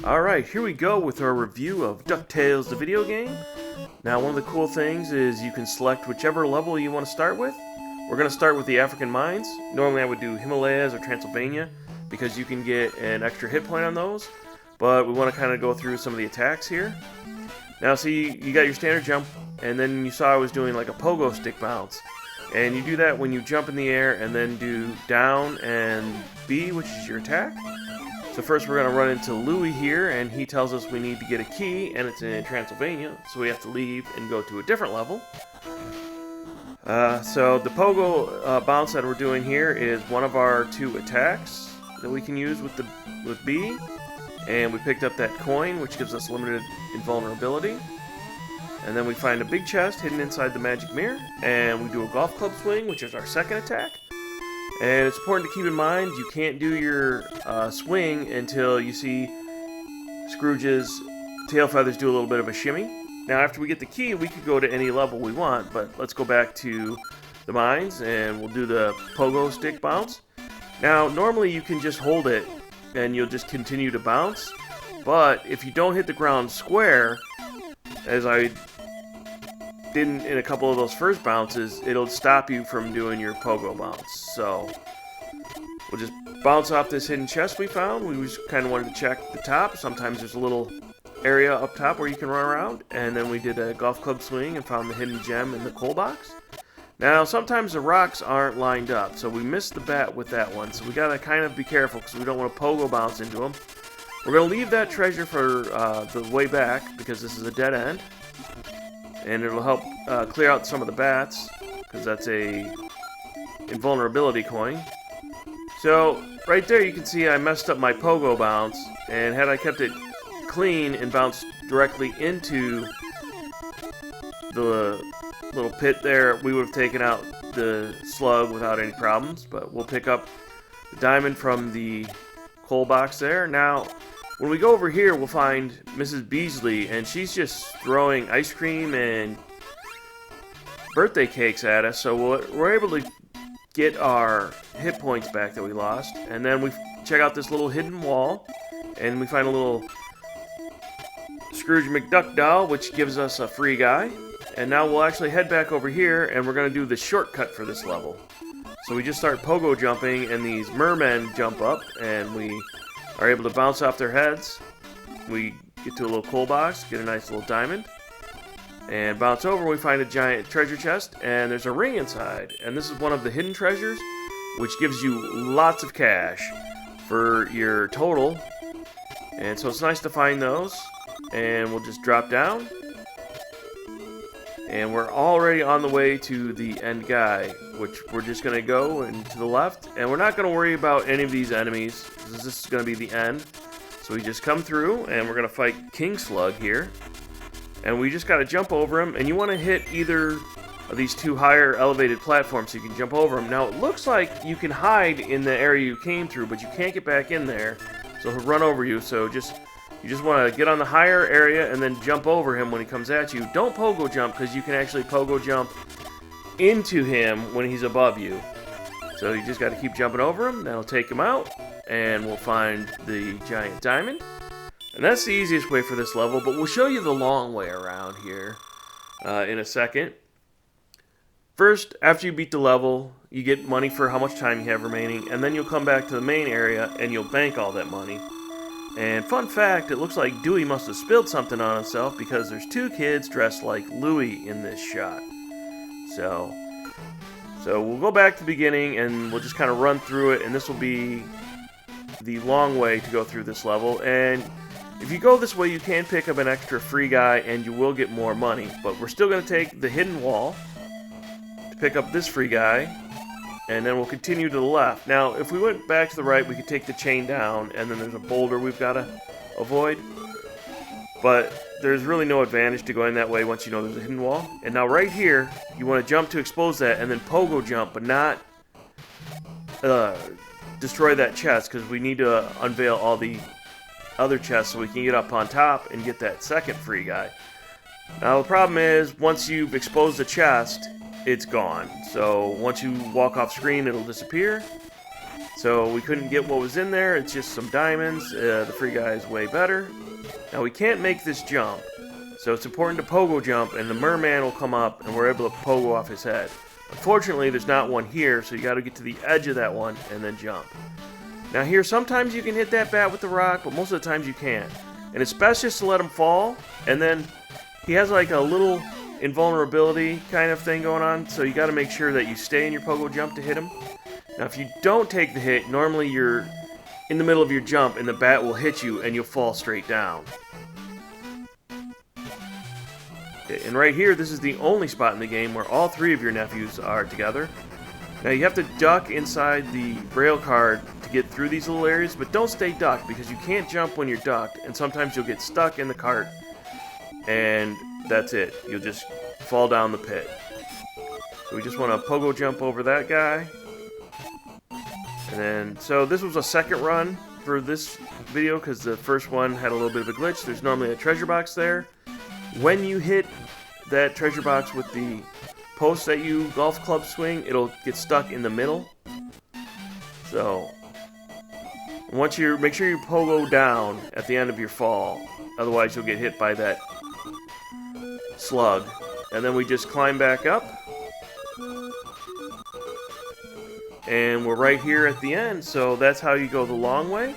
Alright, here we go with our review of DuckTales, the video game. Now, one of the cool things is you can select whichever level you want to start with. We're going to start with the African mines. Normally I would do Himalayas or Transylvania because you can get an extra hit point on those. But we want to kind of go through some of the attacks here. Now see, you got your standard jump, and then you saw I was doing like a pogo stick bounce. And you do that when you jump in the air and then do down and B, which is your attack. So first we're going to run into Louie here, and he tells us we need to get a key, and it's in Transylvania, so we have to leave and go to a different level. So the pogo bounce that we're doing here is one of our two attacks that we can use with B, and we picked up that coin, which gives us limited invulnerability. And then we find a big chest hidden inside the magic mirror, and we do a golf club swing, which is our second attack. And it's important to keep in mind you can't do your swing until you see Scrooge's tail feathers do a little bit of a shimmy. Now after we get the key, we could go to any level we want, but let's go back to the mines and we'll do the pogo stick bounce. Now normally you can just hold it and you'll just continue to bounce, but if you don't hit the ground square, as I didn't in a couple of those first bounces, it'll stop you from doing your pogo bounce. So we'll just bounce off this hidden chest we found. We just kind of wanted to check the top. Sometimes there's a little area up top where you can run around, and then we did a golf club swing and found the hidden gem in the coal box. Now sometimes the rocks aren't lined up, so we missed the bet with that one, so we gotta kind of be careful because we don't want to pogo bounce into them. We're gonna leave that treasure for the way back because this is a dead end. And it'll help clear out some of the bats, because that's a invulnerability coin. So, right there you can see I messed up my pogo bounce, and had I kept it clean and bounced directly into the little pit there, we would have taken out the slug without any problems. But we'll pick up the diamond from the coal box there. Now, when we go over here, we'll find Mrs. Beasley, and she's just throwing ice cream and birthday cakes at us, so we're able to get our hit points back that we lost. And then we check out this little hidden wall, and we find a little Scrooge McDuck doll, which gives us a free guy. And now we'll actually head back over here, and we're going to do the shortcut for this level. So we just start pogo jumping, and these mermen jump up, and we are able to bounce off their heads. We get to a little coal box, get a nice little diamond, and bounce over. We find a giant treasure chest, and there's a ring inside. And this is one of the hidden treasures, which gives you lots of cash for your total. And so it's nice to find those. And we'll just drop down. And we're already on the way to the end guy, which we're just going to go and to the left. And we're not going to worry about any of these enemies. This is going to be the end. So we just come through, and we're going to fight King Slug here. And we just got to jump over him. And you want to hit either of these two higher elevated platforms so you can jump over him. Now, it looks like you can hide in the area you came through, but you can't get back in there. So he'll run over you. So you just want to get on the higher area and then jump over him when he comes at you. Don't pogo jump, because you can actually pogo jump into him when he's above you. So you just got to keep jumping over him. That'll take him out, and we'll find the giant diamond. And that's the easiest way for this level, but we'll show you the long way around here in a second. First, after you beat the level, you get money for how much time you have remaining, and then you'll come back to the main area and you'll bank all that money. And fun fact, it looks like Dewey must have spilled something on himself because there's two kids dressed like Louie in this shot. So we'll go back to the beginning and we'll just kind of run through it, and this will be the long way to go through this level. And if you go this way, you can pick up an extra free guy and you will get more money. But we're still going to take the hidden wall to pick up this free guy. And then we'll continue to the left. Now, if we went back to the right, we could take the chain down, and then there's a boulder we've got to avoid. But there's really no advantage to going that way once you know there's a hidden wall. And now right here, you want to jump to expose that, and then pogo jump, but not destroy that chest, because we need to unveil all the other chests so we can get up on top and get that second free guy. Now, the problem is, once you've exposed the chest, it's gone. So once you walk off screen, it'll disappear. So we couldn't get what was in there. It's just some diamonds. The free guy is way better. Now we can't make this jump. So it's important to pogo jump, and the merman will come up, and we're able to pogo off his head. Unfortunately, there's not one here, so you got to get to the edge of that one and then jump. Now here, sometimes you can hit that bat with the rock, but most of the times you can't. And it's best just to let him fall, and then he has like a little invulnerability kind of thing going on, so you got to make sure that you stay in your pogo jump to hit him. Now if you don't take the hit, normally you're in the middle of your jump and the bat will hit you and you'll fall straight down. And right here, this is the only spot in the game where all three of your nephews are together. Now you have to duck inside the braille card to get through these little areas, but don't stay ducked because you can't jump when you're ducked, and sometimes you'll get stuck in the cart, and that's it. You'll just fall down the pit. So we just want to pogo jump over that guy. And then, so this was a second run for this video because the first one had a little bit of a glitch. There's normally a treasure box there. When you hit that treasure box with the post that you golf club swing, it'll get stuck in the middle. So once you make sure you pogo down at the end of your fall, otherwise you'll get hit by that slug. And then we just climb back up, and we're right here at the end. So that's how you go the long way.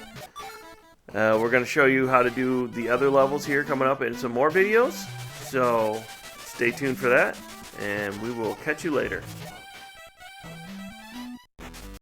We're going to show you how to do the other levels here coming up in some more videos, so stay tuned for that, and we will catch you later.